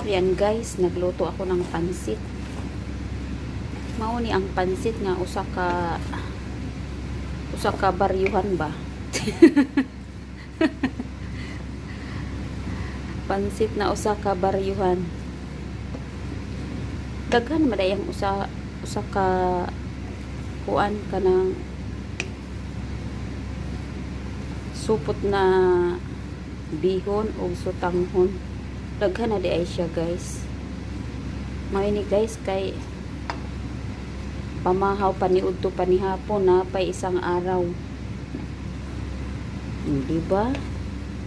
Ayan guys, nagluto ako ng pansit. Mauni ang pansit nga usa ka baryuhan ba? Pansit na usa ka baryuhan. Daghan madayang usa ka kuan kanang supot na bihon o sutanghon. Daghan na di ay siya guys. Maini guys kay pamahaw paniudto panihapon na pay isang araw. Diba?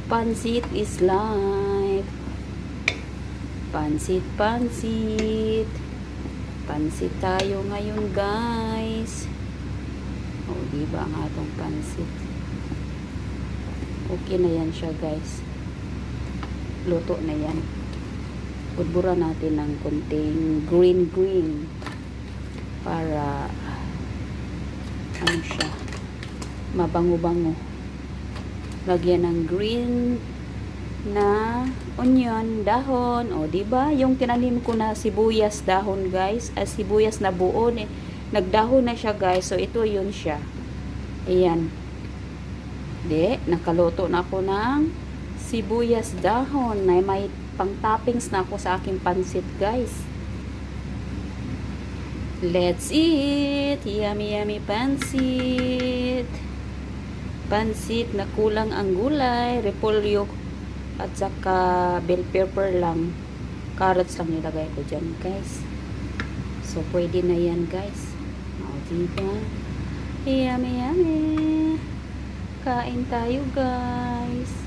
Pansit is life. Pansit, pansit. Pansit tayo ngayon guys. O diba ang atong pansit? Okay na yan siya guys. Luto na yan. Budbura natin ng konting green para ano siya, mabango-bango. Lagyan ng green na onion, dahon. O diba? Yung tinanim ko na sibuyas dahon guys, sibuyas na buo nagdahon na siya guys. So ito yun siya. Ayan. Nakaluto na ako ng sibuyas dahon na may pang toppings na ako sa aking pansit guys. Let's eat! Yummy yummy pansit! Pansit na kulang ang gulay, repolyo at saka bell pepper lang, carrots lang nilagay ko dyan guys. So pwede na yan guys. O diba? Yummy yummy! Kain tayo guys!